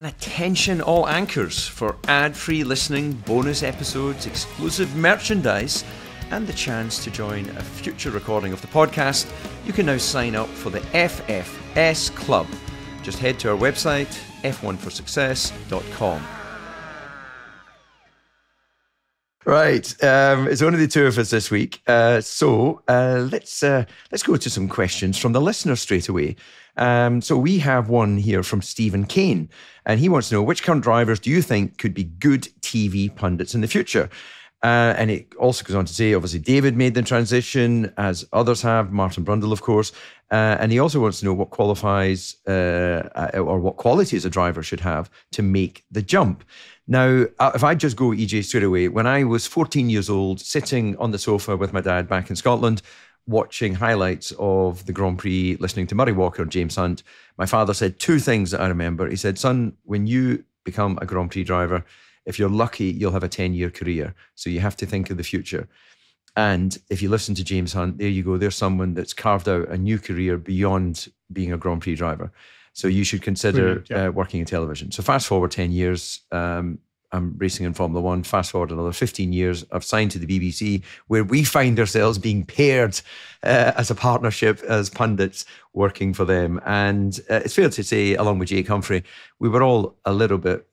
Attention all anchors for ad-free listening, bonus episodes, exclusive merchandise, and the chance to join a future recording of the podcast. You can now sign up for the FFS Club. Just head to our website, f1forsuccess.com. Right, it's only the two of us this week, so let's go to some questions from the listeners straight away. So we have one here from Stephen Kane, and he wants to know, which current drivers do you think could be good TV pundits in the future? And it also goes on to say, obviously, David made the transition, as others have, Martin Brundle, of course. And he also wants to know what qualifies or what qualities a driver should have to make the jump. Now, if I just go, EJ, straight away, when I was 14 years old, sitting on the sofa with my dad back in Scotland, watching highlights of the Grand Prix, listening to Murray Walker and James Hunt, my father said two things that I remember. He said, son, when you become a Grand Prix driver, if you're lucky, you'll have a 10-year career. So you have to think of the future. And if you listen to James Hunt, there you go. There's someone that's carved out a new career beyond being a Grand Prix driver. So you should consider working in television. So fast forward 10 years, I'm racing in Formula One. Fast forward another 15 years, I've signed to the BBC, where we find ourselves being paired as a partnership, as pundits working for them. And it's fair to say, along with Jake Humphrey, we were all a little bit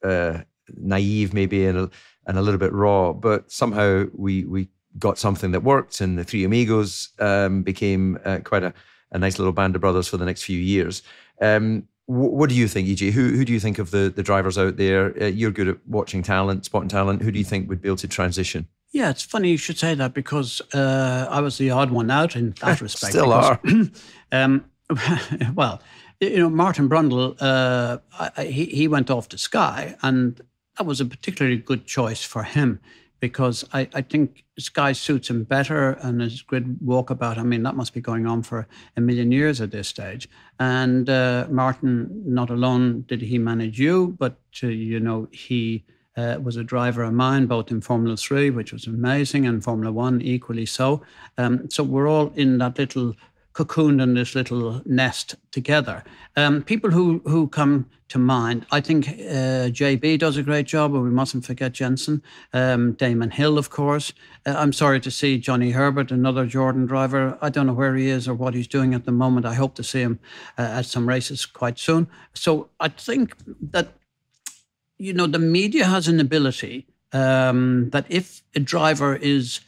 naive maybe and a little bit raw, but somehow we got something that worked, and the Three Amigos became quite a nice little band of brothers for the next few years. What do you think, EJ? Who do you think of the drivers out there? You're good at watching talent, spotting talent. Who do you think would be able to transition? Yeah, it's funny you should say that, because I was the odd one out in that respect. Still are. Well, Martin Brundle, he went off to Sky, and that was a particularly good choice for him, because I think Sky suits him better, and his grid walkabout, I mean, that must be going on for a million years at this stage. And Martin, not alone did he manage you, but, he was a driver of mine, both in Formula 3, which was amazing, and Formula 1 equally so. So we're all in that little cocooned in this little nest together. People who come to mind, I think JB does a great job, and we mustn't forget Jensen. Damon Hill, of course. I'm sorry to see Johnny Herbert, another Jordan driver. I don't know where he is or what he's doing at the moment. I hope to see him at some races quite soon. So I think that, the media has an ability that if a driver is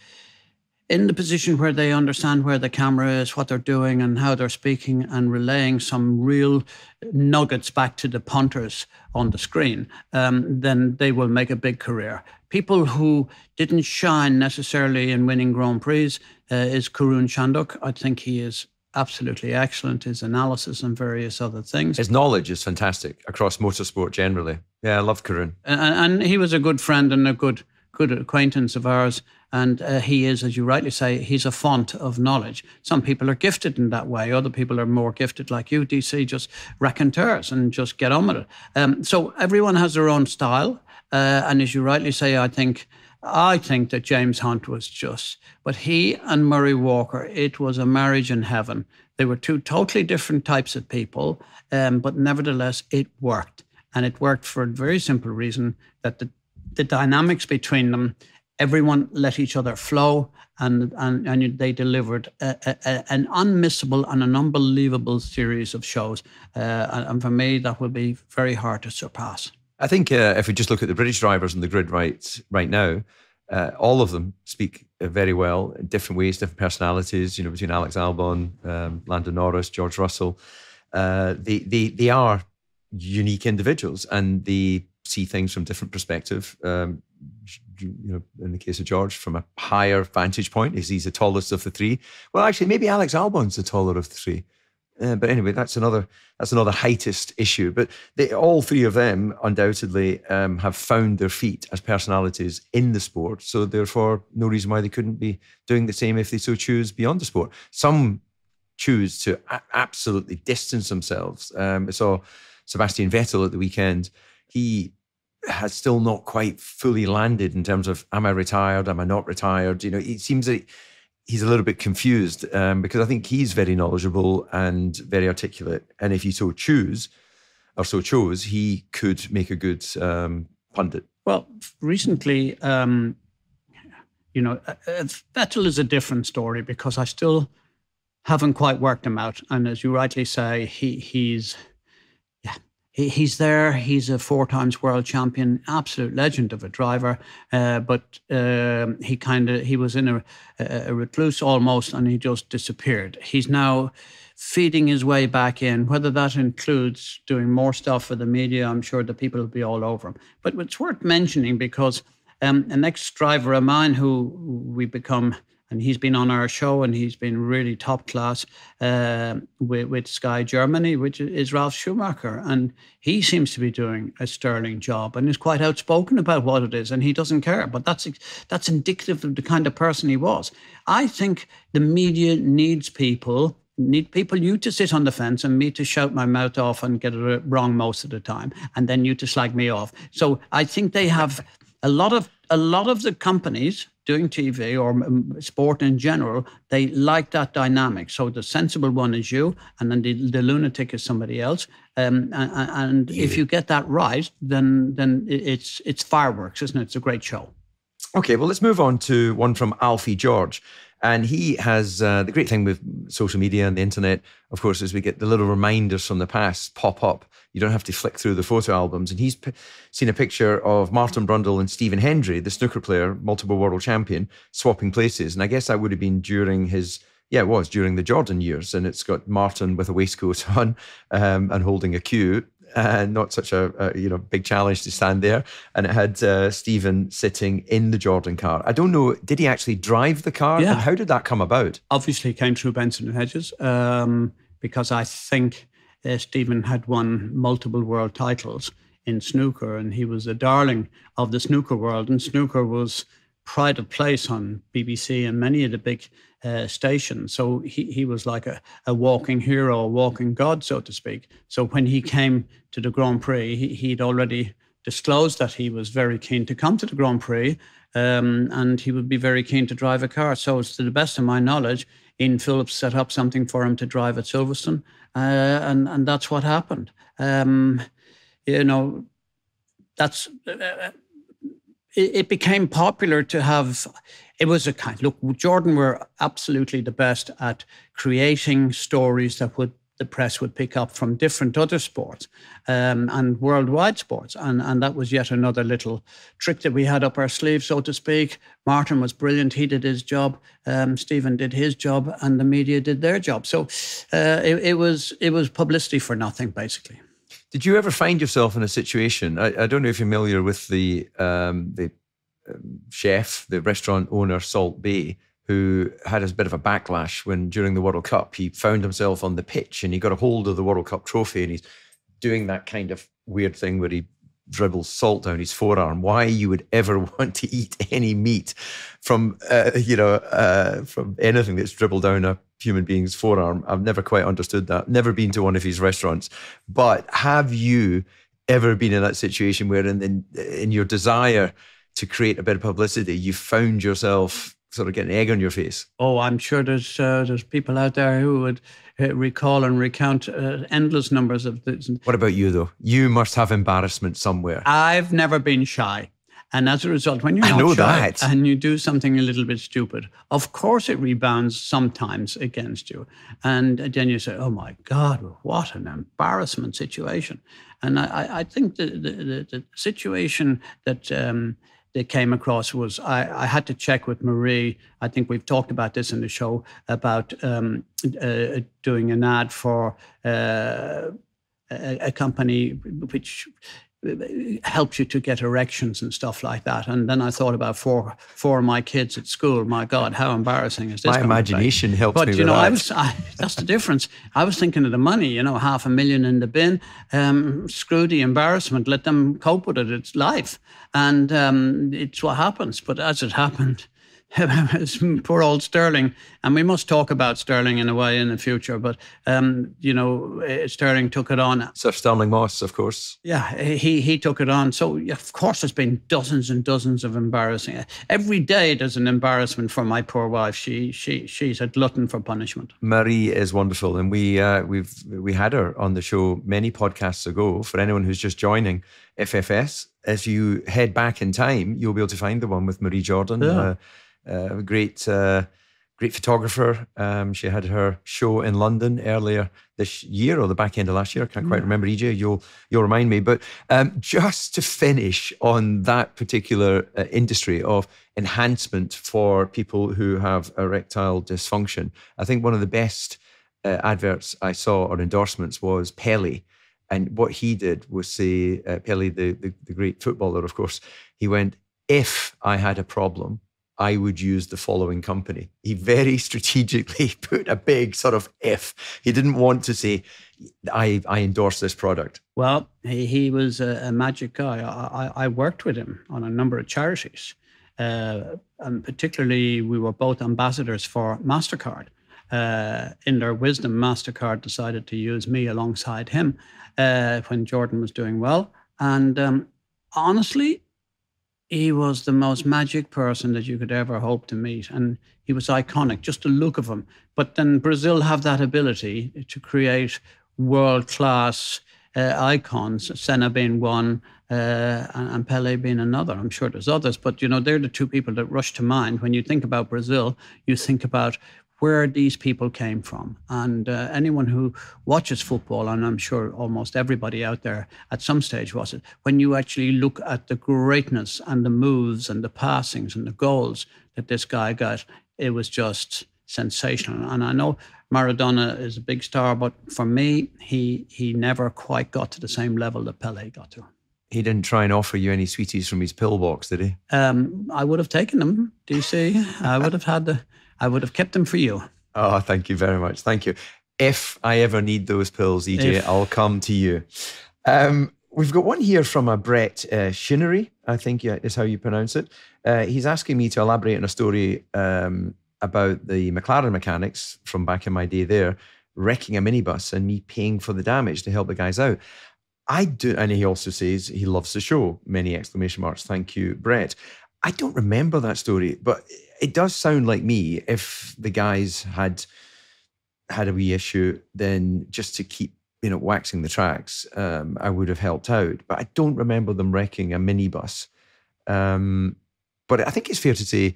in the position where they understand where the camera is, what they're doing and how they're speaking, and relaying some real nuggets back to the punters on the screen, then they will make a big career. People who didn't shine necessarily in winning Grand Prix is Karun Chandhok. I think he is absolutely excellent, his analysis and various other things. His knowledge is fantastic across motorsport generally. Yeah, I love Karun. And he was a good friend and a good acquaintance of ours. And he is, as you rightly say, he's a font of knowledge. Some people are gifted in that way. Other people are more gifted like you, DC, just raconteurs and just get on with it. So everyone has their own style. And as you rightly say, I think that James Hunt was just, but he and Murray Walker, it was a marriage in heaven. They were two totally different types of people, but nevertheless, it worked. And it worked for a very simple reason, that the dynamics between them, everyone let each other flow, and they delivered an unmissable and an unbelievable series of shows. And for me, that will be very hard to surpass. I think if we just look at the British drivers on the grid right now, all of them speak very well in different ways, different personalities, between Alex Albon, Lando Norris, George Russell. They are unique individuals, and they see things from different perspective. In the case of George, from a higher vantage point, he's the tallest of the three. Well, actually, maybe Alex Albon's the taller of the three. But anyway, that's another heightist issue. But all three of them undoubtedly have found their feet as personalities in the sport. So therefore, no reason why they couldn't be doing the same if they so choose beyond the sport. Some choose to absolutely distance themselves. I saw Sebastian Vettel at the weekend. He has still not quite fully landed in terms of, am I retired? Am I not retired? It seems that he's a little bit confused because I think he's very knowledgeable and very articulate. And if you so choose, or so chose, he could make a good pundit. Well, recently, Vettel is a different story because I still haven't quite worked him out. And as you rightly say, he's there. He's a 4 times world champion, absolute legend of a driver. But he was in a recluse almost, and he just disappeared. He's now feeding his way back in. Whether that includes doing more stuff for the media, I'm sure the people will be all over him. But it's worth mentioning because an ex-driver of mine who we become, and he's been on our show and he's been really top class with Sky Germany, which is Ralf Schumacher. And he seems to be doing a sterling job and is quite outspoken about what it is, and he doesn't care. But that's indicative of the kind of person he was. I think the media need people you to sit on the fence and me to shout my mouth off and get it wrong most of the time, and then you to slag me off. So I think they have a lot of the companies doing TV or sport in general, they like that dynamic. So the sensible one is you, and then the lunatic is somebody else. And if you get that right, then it's fireworks, isn't it? It's a great show. Okay, well, let's move on to one from Alfie George. And he has the great thing with social media and the internet, of course, is we get the little reminders from the past pop up. You don't have to flick through the photo albums. And he's seen a picture of Martin Brundle and Stephen Hendry, the snooker player, multiple world champion, swapping places. And I guess that would have been during during the Jordan years. And it's got Martin with a waistcoat on and holding a cue. Not such a big challenge to stand there. And it had Stephen sitting in the Jordan car. I don't know, did he actually drive the car? Yeah. And how did that come about? Obviously it came through Benson and Hedges because I think Stephen had won multiple world titles in snooker, and he was a darling of the snooker world. And snooker was pride of place on BBC and many of the big stations. So he was like a walking hero, a walking god, so to speak. So when he came to the Grand Prix, he'd already disclosed that he was very keen to come to the Grand Prix and he would be very keen to drive a car. So to the best of my knowledge, Ian Phillips set up something for him to drive at Silverstone, and that's what happened. It became popular to have. It was Jordan were absolutely the best at creating stories that the press would pick up from different other sports and worldwide sports. And that was yet another little trick that we had up our sleeve, so to speak. Martin was brilliant. He did his job. Stephen did his job, and the media did their job. So it was publicity for nothing, basically. Did you ever find yourself in a situation? I don't know if you're familiar with the chef, the restaurant owner, Salt Bae, who had a bit of a backlash when during the World Cup he found himself on the pitch and he got a hold of the World Cup trophy and he's doing that kind of weird thing where he dribbles salt down his forearm. Why you would ever want to eat any meat from anything that's dribbled down a human being's forearm? I've never quite understood that. Never been to one of his restaurants. But have you ever been in that situation where in your desire to create a bit of publicity, you found yourself sort of getting egg on your face? Oh, I'm sure there's people out there who would recall and recount endless numbers of this. What about you, though? You must have embarrassment somewhere. I've never been shy. And as a result, when you're not shy and you do something a little bit stupid, of course it rebounds sometimes against you. And then you say, oh my God, what an embarrassment situation. And I think the situation that came across was I had to check with Marie. I think we've talked about this in the show about doing an ad for a company which helps you to get erections and stuff like that. And then I thought about four of my kids at school. My God, how embarrassing is this? My imagination helps me with that. That's the difference. I was thinking of the money, $500,000 in the bin. Screw the embarrassment. Let them cope with it. It's life. And it's what happens. But as it happened, poor old Sterling. And we must talk about Sterling in a way in the future. But, Sterling took it on. Sir Sterling Moss, of course. Yeah, he took it on. So, yeah, of course, there's been dozens and dozens of embarrassing. Every day there's an embarrassment for my poor wife. She's a glutton for punishment. Marie is wonderful. And we had her on the show many podcasts ago. For anyone who's just joining FFS, if you head back in time, you'll be able to find the one with Marie Jordan. Yeah. A great photographer. She had her show in London earlier this year or the back end of last year. I can't quite remember, EJ. You'll remind me. But just to finish on that particular industry of enhancement for people who have erectile dysfunction, I think one of the best adverts I saw or endorsements was Pele. And what he did was say, Pele, the great footballer, of course, he went, if I had a problem, I would use the following company. He very strategically put a big sort of if. He didn't want to say, I endorse this product. Well, he was a magic guy. I worked with him on a number of charities. And particularly, we were both ambassadors for MasterCard. In their wisdom, MasterCard decided to use me alongside him when Jordan was doing well. And honestly, he was the most magic person that you could ever hope to meet. And he was iconic, just the look of him. But then Brazil have that ability to create world-class icons, Senna being one, and Pele being another. I'm sure there's others, but, they're the two people that rush to mind. When you think about Brazil, you think about where these people came from. And anyone who watches football, and I'm sure almost everybody out there at some stage was it, when you actually look at the greatness and the moves and the passings and the goals that this guy got, it was just sensational. And I know Maradona is a big star, but for me, he never quite got to the same level that Pele got to. He didn't try and offer you any sweeties from his pillbox, did he? I would have taken them, DC. I would have kept them for you. Oh, thank you very much. Thank you. If I ever need those pills, EJ, I'll come to you. We've got one here from a Brett Shinnery, I think is how you pronounce it. He's asking me to elaborate on a story about the McLaren mechanics from back in my day there, wrecking a minibus and me paying for the damage to help the guys out. I do, and he also says he loves the show. Many exclamation marks. Thank you, Brett. I don't remember that story, but it does sound like me. If the guys had a wee issue, then just to keep, waxing the tracks, I would have helped out. But I don't remember them wrecking a minibus. But I think it's fair to say,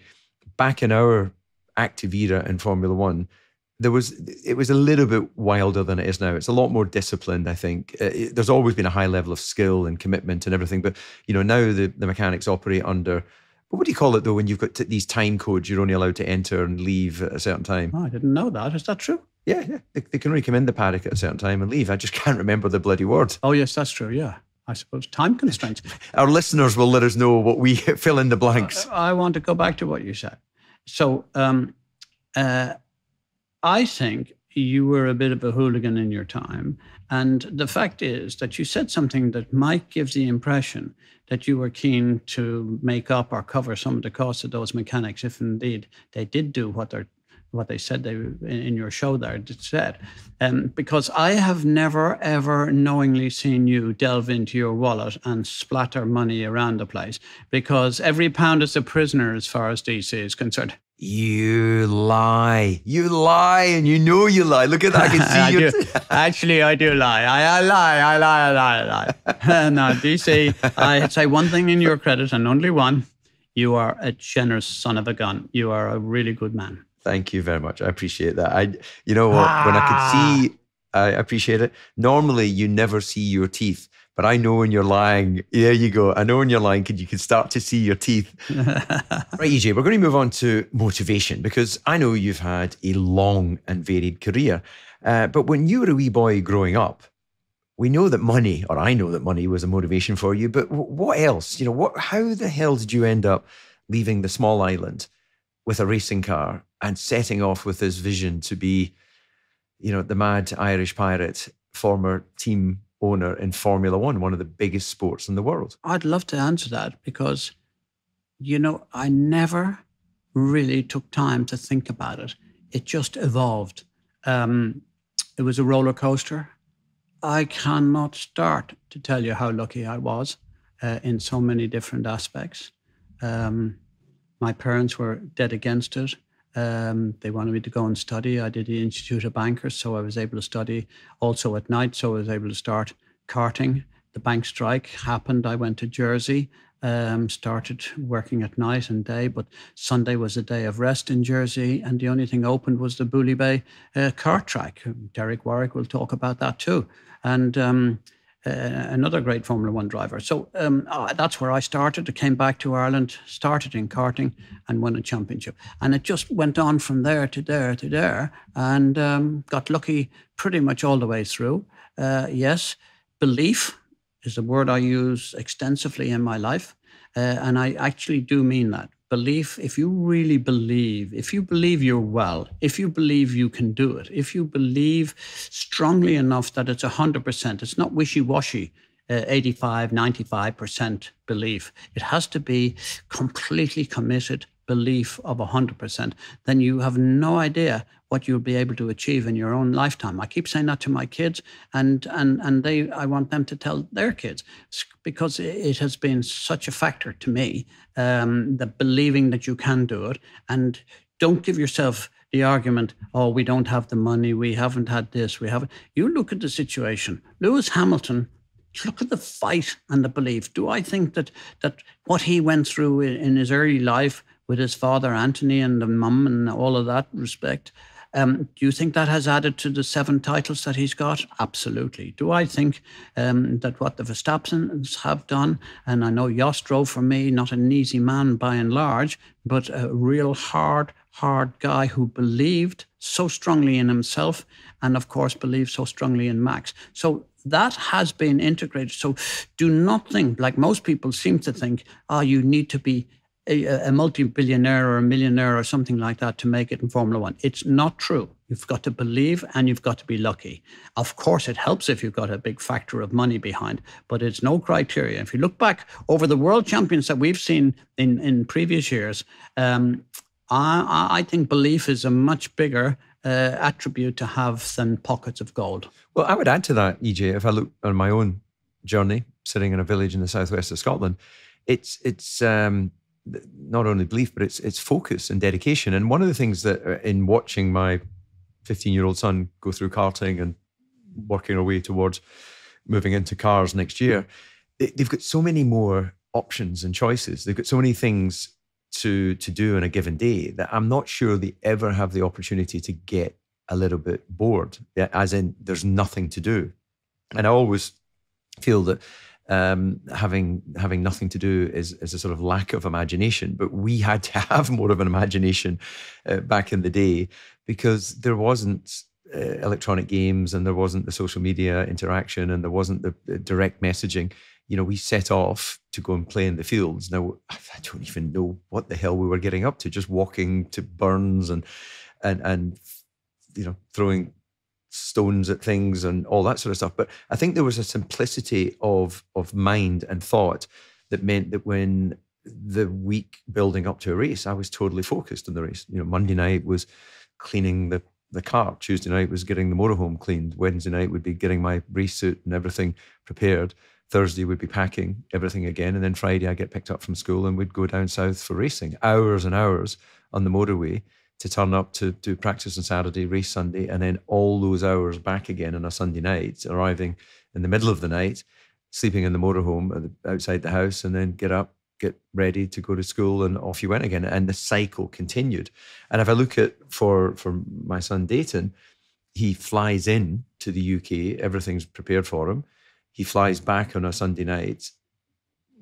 back in our active era in Formula One, it was a little bit wilder than it is now. It's a lot more disciplined, I think. There's always been a high level of skill and commitment and everything. But, now the mechanics operate under... What do you call it, though, when you've got these time codes you're only allowed to enter and leave at a certain time? Oh, I didn't know that. Is that true? Yeah. They can only come in the paddock at a certain time and leave. I just can't remember the bloody word. Oh, yes, that's true, yeah. I suppose time constraints. Our listeners will let us know what we fill in the blanks. I want to go back to what you said. So I think you were a bit of a hooligan in your time. And the fact is that you said something that might give the impression that you were keen to make up or cover some of the costs of those mechanics, if indeed they did do what they said they in your show there said. Because I have never, ever knowingly seen you delve into your wallet and splatter money around the place, because every pound is a prisoner as far as DC is concerned. You lie, and you know you lie. Look at that, I can see you. Actually, I do lie. I lie. No, DC, I say one thing in your credit and only one. You are a generous son of a gun. You are a really good man. Thank you very much. I appreciate that. You know what? When I could see, I appreciate it. Normally, you never see your teeth. But I know when you're lying. There you go. I know when you're lying because you can start to see your teeth. Right, EJ, we're going to move on to motivation, because I know you've had a long and varied career. But when you were a wee boy growing up, we know that money, or I know that money was a motivation for you. But what else? How the hell did you end up leaving the small island with a racing car and setting off with this vision to be, the mad Irish pirate, former team owner in Formula One, one of the biggest sports in the world? I'd love to answer that because, I never really took time to think about it. It just evolved. It was a roller coaster. I cannot start to tell you how lucky I was in so many different aspects. My parents were dead against it. They wanted me to go and study. I did the Institute of Bankers, so I was able to study also at night. So I was able to start karting. The bank strike happened. I went to Jersey, started working at night and day, but Sunday was a day of rest in Jersey, and the only thing opened was the Bully Bay kart track. Derek Warwick will talk about that too. And another great Formula One driver. So that's where I started. I came back to Ireland, started in karting and won a championship. And it just went on from there to there to there, and got lucky pretty much all the way through. Yes, belief is a word I use extensively in my life. And I actually do mean that. Belief, if you really believe, if you believe you're well, if you believe you can do it, if you believe strongly enough that it's 100%, it's not wishy-washy, 85, 95% belief. It has to be completely committed belief of 100%. Then you have no idea what you'll be able to achieve in your own lifetime. I keep saying that to my kids, and I want them to tell their kids, because it has been such a factor to me, the believing that you can do it. And don't give yourself the argument, oh, we don't have the money, we haven't had this, we haven't. You look at the situation. Lewis Hamilton, look at the fight and the belief. Do I think that what he went through in his early life with his father, Anthony, and the mum and all of that respect, do you think that has added to the 7 titles that he's got? Absolutely. Do I think that what the Verstappens have done, and I know Jos drove for me, not an easy man by and large, but a real hard guy who believed so strongly in himself, and of course believed so strongly in Max. So that has been integrated. So do not think, like most people seem to think, you need to be a multi-billionaire or a millionaire or something like that to make it in Formula One. It's not true. You've got to believe and you've got to be lucky. Of course, it helps if you've got a big factor of money behind, but it's no criteria. If you look back over the world champions that we've seen in previous years, I think belief is a much bigger attribute to have than pockets of gold. Well, I would add to that, EJ, if I look on my own journey, sitting in a village in the southwest of Scotland, it's not only belief, but it's focus and dedication. And one of the things that in watching my 15-year-old son go through karting and working our way towards moving into cars next year, they've got so many more options and choices. They've got so many things to do in a given day that I'm not sure they ever have the opportunity to get a little bit bored, as in there's nothing to do. And I always feel that having nothing to do is a sort of lack of imagination. But we had to have more of an imagination back in the day, because there wasn't electronic games, and there wasn't the social media interaction, and there wasn't the direct messaging. You know, we set off to go and play in the fields. Now, I don't even know what the hell we were getting up to, just walking to burns and you know, throwing stones at things and all that sort of stuff. But I think there was a simplicity of mind and thought that meant that when the week building up to a race, I was totally focused on the race. You know, Monday night was cleaning the car. Tuesday night was getting the motorhome cleaned. Wednesday night would be getting my race suit and everything prepared. Thursday would be packing everything again. And then Friday I get picked up from school and we'd go down south for racing. Hours and hours on the motorway to turn up to do practice on Saturday, race Sunday, and then all those hours back again on a Sunday night, arriving in the middle of the night, sleeping in the motorhome outside the house, and then get up, get ready to go to school, and off you went again. And the cycle continued. And if I look at for my son Dayton, he flies in to the UK, everything's prepared for him. He flies back on a Sunday night,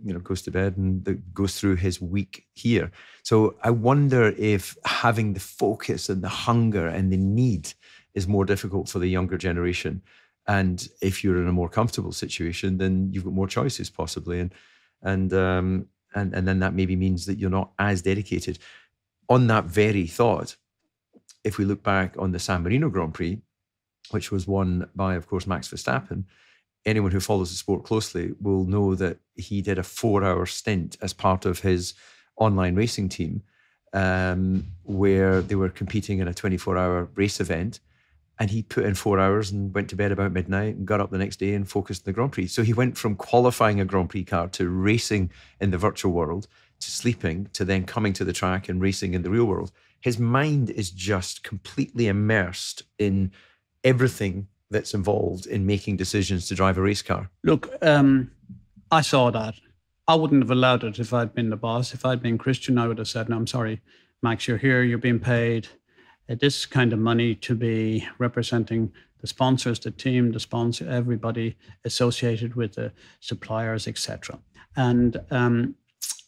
you know, goes to bed and goes through his week here. So I wonder if having the focus and the hunger and the need is more difficult for the younger generation. And if you're in a more comfortable situation, then you've got more choices possibly. And then that maybe means that you're not as dedicated. On that very thought, if we look back on the San Marino Grand Prix, which was won by, of course, Max Verstappen, anyone who follows the sport closely will know that he did a 4-hour stint as part of his online racing team where they were competing in a 24-hour race event. And he put in 4 hours and went to bed about midnight and got up the next day and focused on the Grand Prix. So he went from qualifying a Grand Prix car to racing in the virtual world, to sleeping, to then coming to the track and racing in the real world. His mind is just completely immersed in everything that's involved in making decisions to drive a race car. Look, I saw that. I wouldn't have allowed it if I'd been the boss. If I'd been Christian, I would have said, no, I'm sorry, Max, you're here, you're being paid this kind of money to be representing the sponsors, the team, the sponsor, everybody associated with the suppliers, etc. And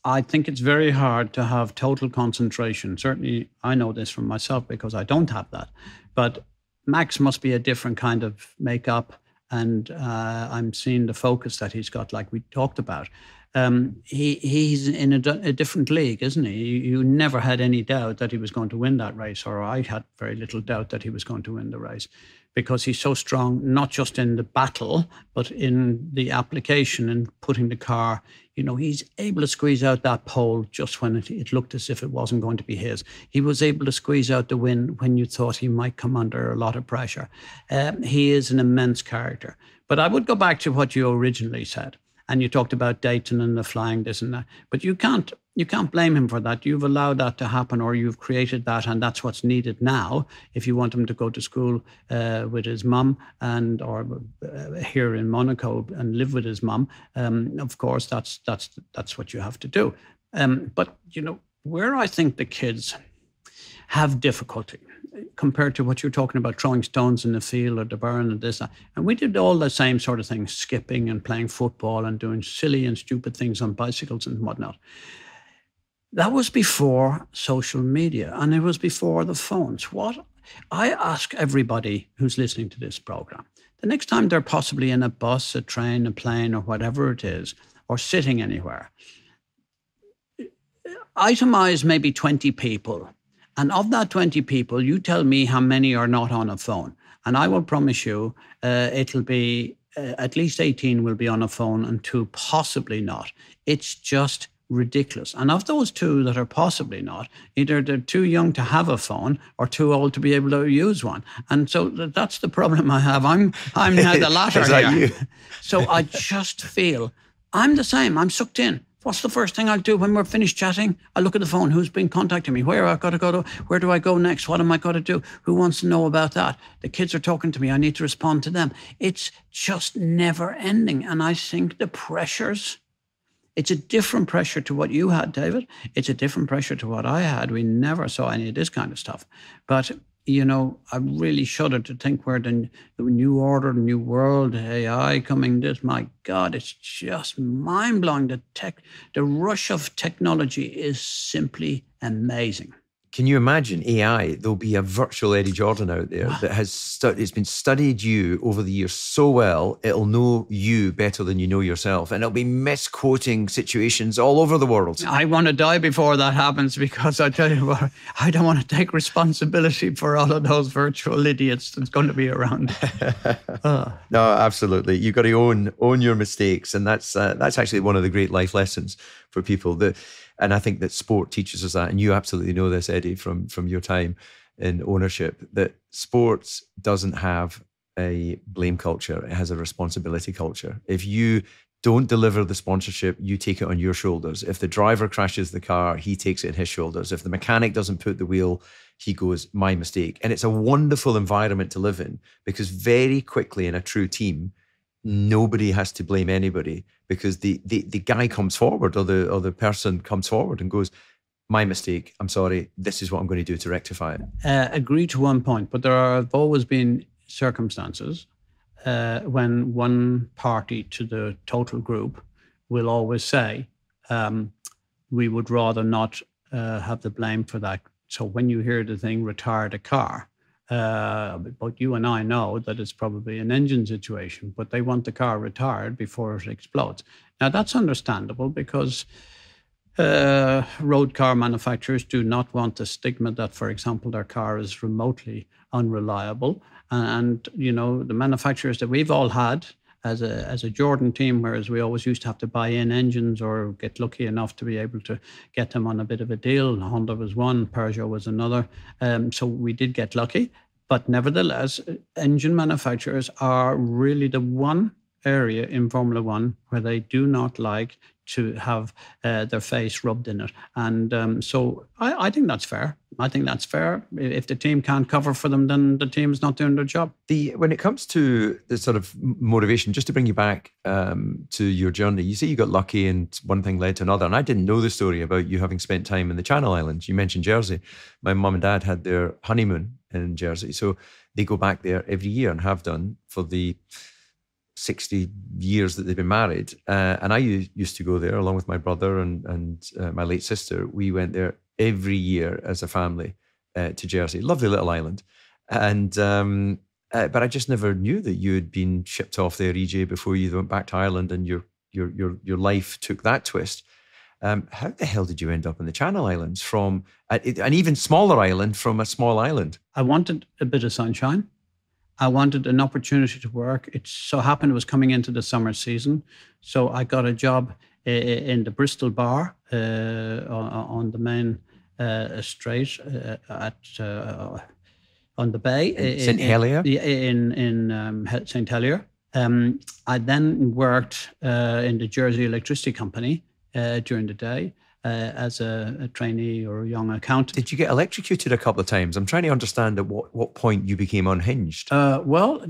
I think it's very hard to have total concentration. Certainly, I know this from myself because I don't have that. But Max must be a different kind of makeup, and I'm seeing the focus that he's got, like we talked about. He's in a different league, isn't he? You never had any doubt that he was going to win that race, or I had very little doubt that he was going to win the race, because he's so strong, not just in the battle, but in the application and putting the car. You know, he's able to squeeze out that pole just when it looked as if it wasn't going to be his. He was able to squeeze out the win when you thought he might come under a lot of pressure. He is an immense character. But I would go back to what you originally said. And you talked about Dayton and the flying, this and that. But you can't blame him for that. You've allowed that to happen, or you've created that, and that's what's needed now. If you want him to go to school with his mum or here in Monaco and live with his mum, of course, that's what you have to do. But you know, where I think the kids have difficulty compared to what you're talking about, throwing stones in the field or the burn and this, and we did all the same sort of things, skipping and playing football and doing silly and stupid things on bicycles and whatnot. That was before social media, and it was before the phones. What I ask everybody who's listening to this program, the next time they're possibly in a bus, a train, a plane, or whatever it is, or sitting anywhere, itemize maybe 20 people. And of that 20 people, you tell me how many are not on a phone. And I will promise you it'll be at least 18 will be on a phone and 2 possibly not. It's just ridiculous. And of those 2 that are possibly not, either they're too young to have a phone or too old to be able to use one. And so that's the problem I have. I'm now the latter here. So I just feel I'm the same. I'm sucked in. What's the first thing I'll do when we're finished chatting? I look at the phone. Who's been contacting me? Where I've got to go to? Where do I go next? What am I going to do? Who wants to know about that? The kids are talking to me. I need to respond to them. It's just never ending. And I think the pressures, it's a different pressure to what you had, David. It's a different pressure to what I had. We never saw any of this kind of stuff. But you know, I really shudder to think where the new order, the new world, AI coming, this, my God, it's just mind-blowing. The rush of technology is simply amazing. Can you imagine AI? There'll be a virtual Eddie Jordan out there that has it's been studied you over the years so well, it'll know you better than you know yourself. And it'll be misquoting situations all over the world. I want to die before that happens, because I tell you what, I don't want to take responsibility for all of those virtual idiots that's going to be around. No, absolutely. You've got to own your mistakes. And that's actually one of the great life lessons for people. And I think that sport teaches us that, and you absolutely know this, Eddie, from your time in ownership, that sports doesn't have a blame culture. It has a responsibility culture. If you don't deliver the sponsorship, you take it on your shoulders. If the driver crashes the car, he takes it on his shoulders. If the mechanic doesn't put the wheel, he goes, my mistake. And it's a wonderful environment to live in, because very quickly in a true team, nobody has to blame anybody, because the guy comes forward, or the person comes forward and goes, my mistake, I'm sorry, this is what I'm going to do to rectify it. Agree to one point, but there have always been circumstances when one party to the total group will always say, we would rather not have the blame for that. So when you hear the thing, retire the car, but you and I know that it's probably an engine situation, but they want the car retired before it explodes. Now, that's understandable, because road car manufacturers do not want the stigma that, for example, their car is remotely unreliable. And you know, the manufacturers that we've all had as a Jordan team, whereas we always used to have to buy in engines or get lucky enough to be able to get them on a bit of a deal. Honda was one, Peugeot was another. So we did get lucky. But nevertheless, engine manufacturers are really the one area in Formula One where they do not like to have their face rubbed in it. And so I think that's fair. I think that's fair. If the team can't cover for them, then the team's not doing their job. When it comes to the sort of motivation, just to bring you back to your journey, you say you got lucky and one thing led to another. And I didn't know the story about you having spent time in the Channel Islands. You mentioned Jersey. My mum and dad had their honeymoon in Jersey. So they go back there every year and have done for the 60 years that they've been married. And I used to go there along with my brother and my late sister. We went there every year as a family to Jersey. Lovely little island. And but I just never knew that you had been shipped off there, EJ, before you went back to Ireland and your life took that twist. How the hell did you end up in the Channel Islands from an even smaller island from a small island? I wanted a bit of sunshine. I wanted an opportunity to work. It so happened it was coming into the summer season. So I got a job in the Bristol bar on the main strait on the bay. St. Helier? In St. Helier. I then worked in the Jersey Electricity Company during the day. As a trainee or a young accountant. Did you get electrocuted a couple of times? I'm trying to understand at what point you became unhinged. Well,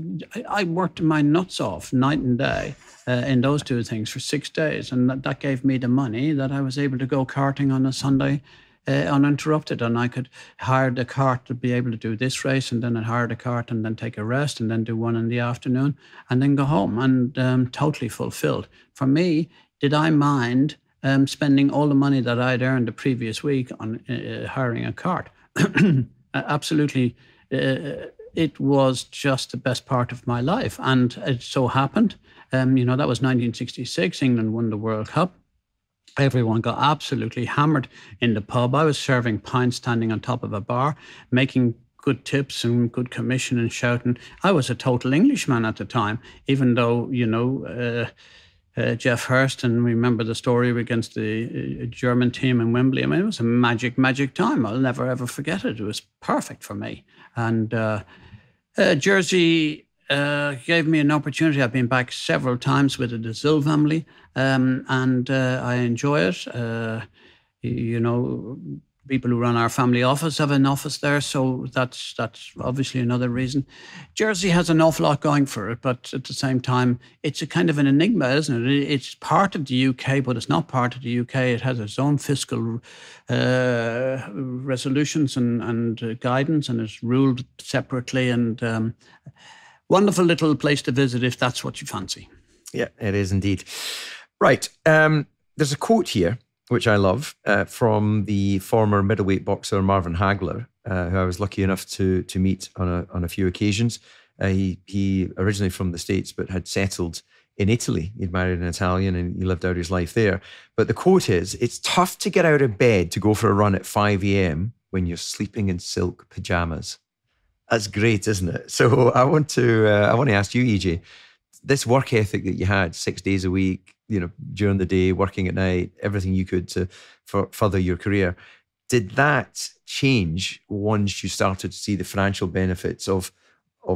I worked my nuts off night and day in those two things for 6 days. And that gave me the money that I was able to go karting on a Sunday uninterrupted. And I could hire the cart to be able to do this race, and then I'd hire the cart and then take a rest and then do one in the afternoon and then go home, and totally fulfilled. For me, did I mind spending all the money that I'd earned the previous week on hiring a cart? Absolutely. It was just the best part of my life. And it so happened, that was 1966. England won the World Cup. Everyone got absolutely hammered in the pub. I was serving pints standing on top of a bar, making good tips and good commission and shouting. I was a total Englishman at the time, even though, Jeff Hurst, and remember the story against the German team in Wembley. I mean, it was a magic, magic time. I'll never, ever forget it. It was perfect for me. And Jersey gave me an opportunity. I've been back several times with the DeZille family, and I enjoy it. People who run our family office have an office there, so that's obviously another reason. Jersey has an awful lot going for it, but at the same time, it's a kind of an enigma, isn't it? It's part of the UK, but it's not part of the UK. It has its own fiscal resolutions and guidance, and it's ruled separately. And wonderful little place to visit if that's what you fancy. Yeah, it is indeed. Right. There's a quote here, which I love, from the former middleweight boxer Marvin Hagler, who I was lucky enough to meet on a few occasions. He originally from the States, but had settled in Italy. He'd married an Italian and he lived out his life there. But the quote is, "It's tough to get out of bed to go for a run at 5 a.m. when you're sleeping in silk pajamas." That's great, isn't it? So I want to ask you, EJ, this work ethic that you had 6 days a week, during the day, working at night, everything you could to further your career. Did that change once you started to see the financial benefits of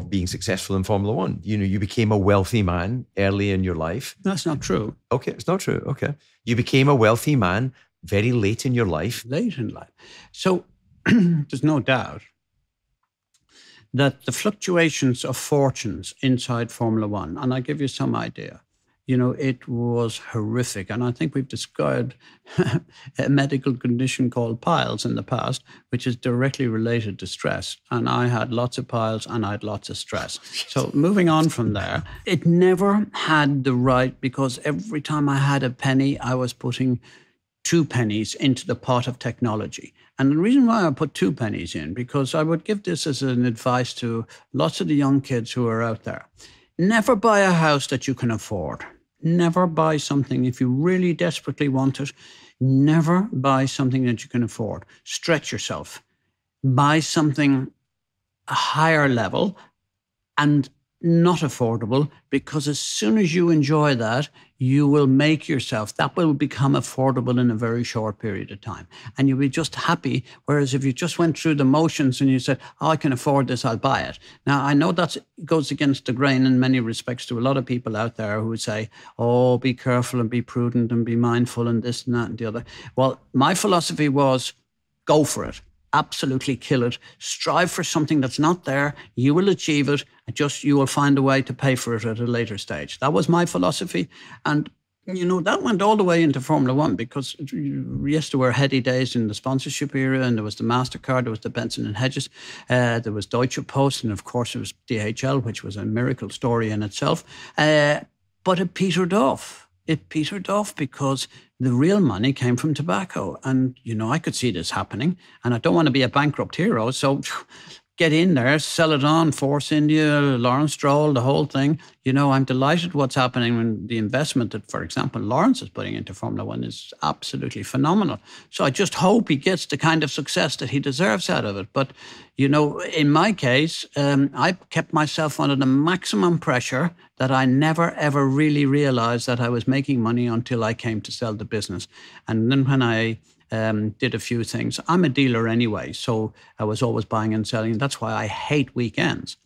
being successful in Formula One? You became a wealthy man early in your life. That's not true. Okay, it's not true. Okay. You became a wealthy man very late in your life. Late in life. So there's no doubt that the fluctuations of fortunes inside Formula One, and I'll give you some idea, it was horrific. And I think we've described a medical condition called piles in the past, which is directly related to stress. And I had lots of piles and I had lots of stress. So moving on from there, it never had the right, because every time I had a penny, I was putting 2 pennies into the pot of technology. And the reason why I put 2 pennies in, because I would give this as an advice to lots of the young kids who are out there. Never buy a house that you can afford. Never buy something if you really desperately want it. Never buy something that you can afford. Stretch yourself. Buy something a higher level and not affordable, because as soon as you enjoy that, you will make yourself, that will become affordable in a very short period of time. And you'll be just happy. Whereas if you just went through the motions and you said, oh, I can afford this, I'll buy it. Now, I know that goes against the grain in many respects to a lot of people out there who would say, oh, be careful and be prudent and be mindful and this and that and the other. Well, my philosophy was go for it. Absolutely kill it. Strive for something that's not there. You will achieve it. You will find a way to pay for it at a later stage. That was my philosophy. And, that went all the way into Formula One, because yes, there were heady days in the sponsorship era, and there was the MasterCard, there was the Benson and Hedges, there was Deutsche Post, and of course there was DHL, which was a miracle story in itself. But it petered off. It petered off because the real money came from tobacco. And, I could see this happening, and I don't want to be a bankrupt hero. So get in there, sell it on, Force India, Lawrence Stroll, the whole thing. I'm delighted what's happening when the investment that, for example, Lawrence is putting into Formula One is absolutely phenomenal. So I just hope he gets the kind of success that he deserves out of it. But, in my case, I kept myself under the maximum pressure that I never, ever really realized that I was making money until I came to sell the business. And then when I did a few things. I'm a dealer anyway, so I was always buying and selling. That's why I hate weekends,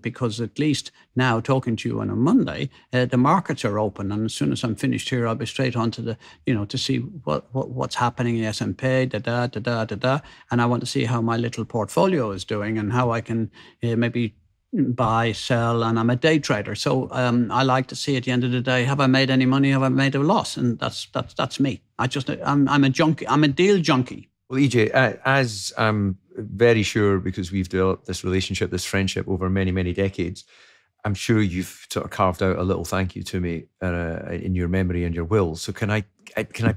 because at least now, talking to you on a Monday, the markets are open, and as soon as I'm finished here, I'll be straight on to the, to see what's happening in the S&P, and I want to see how my little portfolio is doing and how I can maybe buy, sell, and I'm a day trader. So I like to see at the end of the day, have I made any money? Have I made a loss? And that's me. I'm a junkie. I'm a deal junkie. Well, EJ, as I'm very sure, because we've developed this relationship, this friendship over many, many decades, I'm sure you've sort of carved out a little thank you to me in your memory and your will. So can I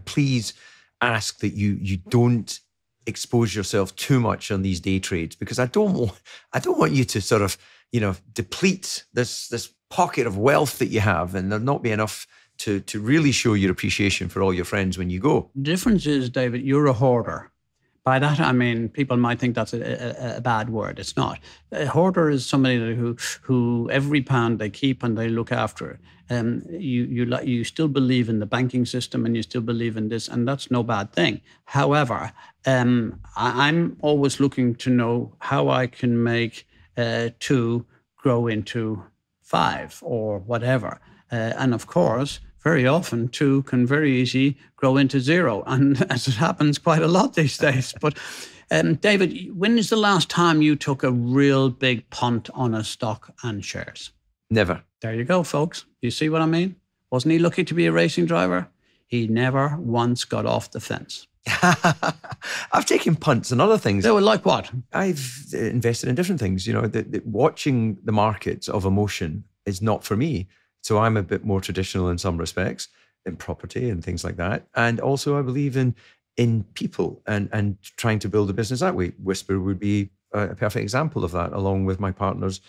please ask that you don't expose yourself too much on these day trades, because I don't want you to sort of deplete this pocket of wealth that you have, and there not be enough to really show your appreciation for all your friends when you go. The difference is, David, you're a hoarder. By that, I mean, people might think that's a bad word. It's not. A hoarder is somebody who every pound they keep and they look after it. You still believe in the banking system, and you still believe in this, and that's no bad thing. However, I'm always looking to know how I can make 2 grow into 5 or whatever. And of course, very often 2 can very easily grow into 0. And as it happens quite a lot these days. But David, when is the last time you took a real big punt on a stock and shares? Never. There you go, folks. You see what I mean? Wasn't he lucky to be a racing driver? He never once got off the fence. I've taken punts and other things. So, like what? I've invested in different things. Watching the markets of emotion is not for me. So I'm a bit more traditional in some respects, in property and things like that. And also I believe in people and trying to build a business that way. Whisper would be a perfect example of that, along with my partners,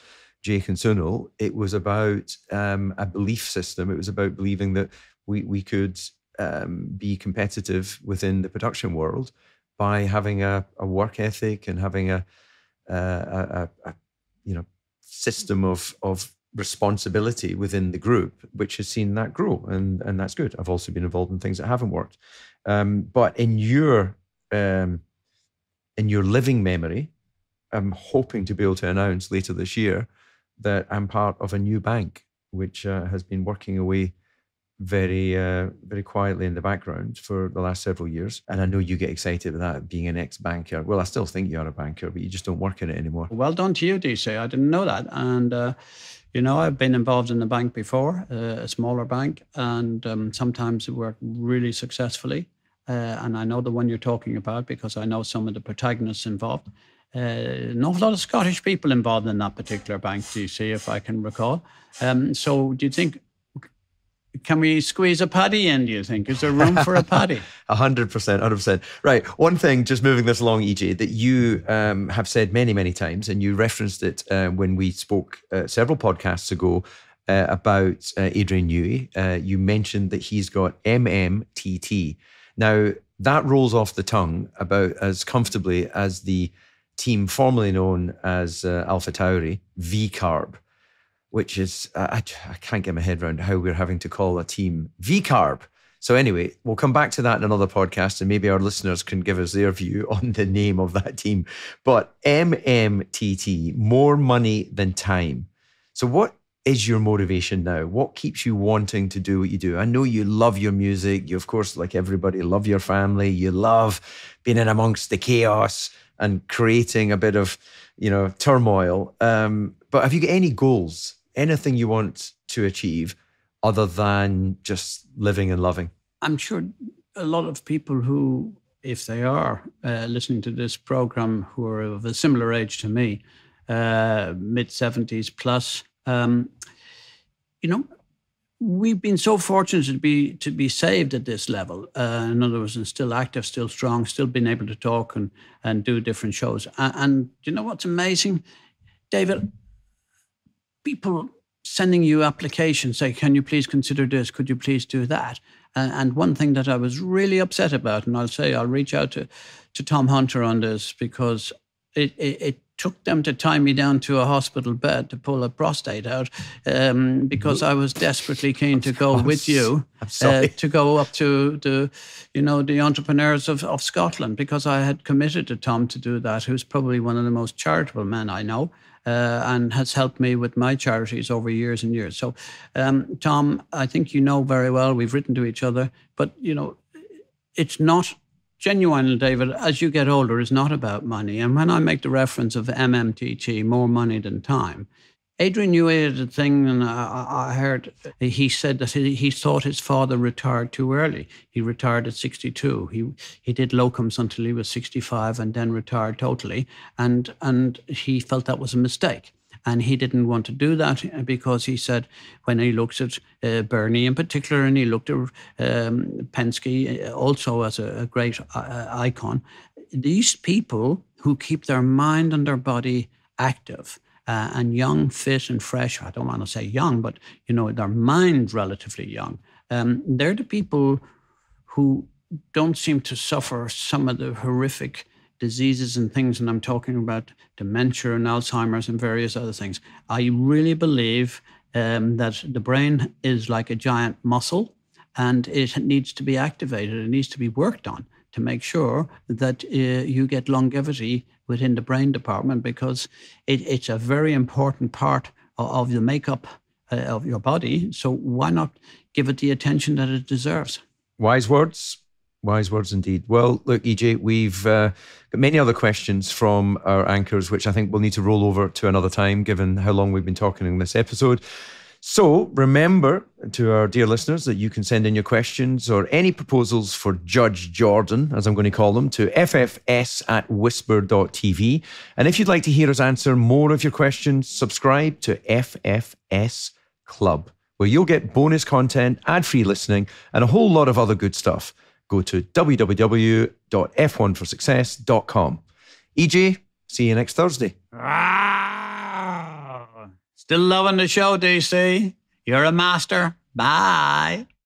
Jake and Sunil. It was about a belief system. It was about believing that we could be competitive within the production world by having a work ethic and having a system of responsibility within the group, which has seen that grow, and that's good. I've also been involved in things that haven't worked, but in your living memory, I'm hoping to be able to announce later this year that I'm part of a new bank, which has been working away very quietly in the background for the last several years. And I know you get excited with that, being an ex-banker. Well, I still think you're a banker, but you just don't work in it anymore. Well done to you, DC. I didn't know that. And, I've been involved in a bank before, a smaller bank, and sometimes it worked really successfully. And I know the one you're talking about because I know some of the protagonists involved. An awful lot of Scottish people involved in that particular bank, DC, if I can recall. So do you think, can we squeeze a paddy in, do you think? Is there room for a paddy? 100%. Right. One thing, just moving this along, EJ, that you have said many, many times, and you referenced it when we spoke several podcasts ago about Adrian Newey. You mentioned that he's got MMTT. Now, that rolls off the tongue about as comfortably as the team formerly known as Alpha Tauri, V-Carb. which is, I can't get my head around how we're having to call a team V-Carb. So anyway, we'll come back to that in another podcast, and maybe our listeners can give us their view on the name of that team. But MMTT, more money than time. So what is your motivation now? What keeps you wanting to do what you do? I know you love your music. You, of course, like everybody, love your family. You love being in amongst the chaos and creating a bit of, turmoil. But have you got any goals? Anything you want to achieve other than just living and loving? I'm sure a lot of people who, if they are listening to this program, who are of a similar age to me, mid-70s plus, we've been so fortunate to be saved at this level. In other words, and still active, still strong, still being able to talk and do different shows. And you know what's amazing, David? People sending you applications, say, can you please consider this? Could you please do that? And one thing that I was really upset about, and I'll reach out to Tom Hunter on this, because it took them to tie me down to a hospital bed to pull a prostate out, because I was desperately keen to go with you to go up to the entrepreneurs of Scotland, because I had committed to Tom to do that, who's probably one of the most charitable men I know. And has helped me with my charities over years and years. So, Tom, I think you know very well, we've written to each other, but, it's not genuinely, David, as you get older, it's not about money. And when I make the reference of MMTT, more money than time, Adrian Newey had a thing, and I heard he said that he thought his father retired too early. He retired at 62. He did locums until he was 65 and then retired totally. And he felt that was a mistake. And he didn't want to do that, because he said when he looks at Bernie in particular, and he looked at Penske also as a great icon, these people who keep their mind and their body active, and young, fit and fresh. I don't want to say young, but, their mind relatively young. They're the people who don't seem to suffer some of the horrific diseases and things, and I'm talking about dementia and Alzheimer's and various other things. I really believe that the brain is like a giant muscle, and it needs to be activated. It needs to be worked on to make sure that you get longevity within the brain department, because it's a very important part of the makeup of your body. So why not give it the attention that it deserves? Wise words. Wise words indeed. Well, look, EJ, we've got many other questions from our anchors, which I think we'll need to roll over to another time, given how long we've been talking in this episode. So remember, to our dear listeners, that you can send in your questions or any proposals for Judge Jordan, as I'm going to call them, to ffs@whisper.tv. And if you'd like to hear us answer more of your questions, subscribe to FFS Club, where you'll get bonus content, ad-free listening, and a whole lot of other good stuff. Go to www.f1forsuccess.com. EJ, see you next Thursday. Still loving the show, DC? You're a master. Bye.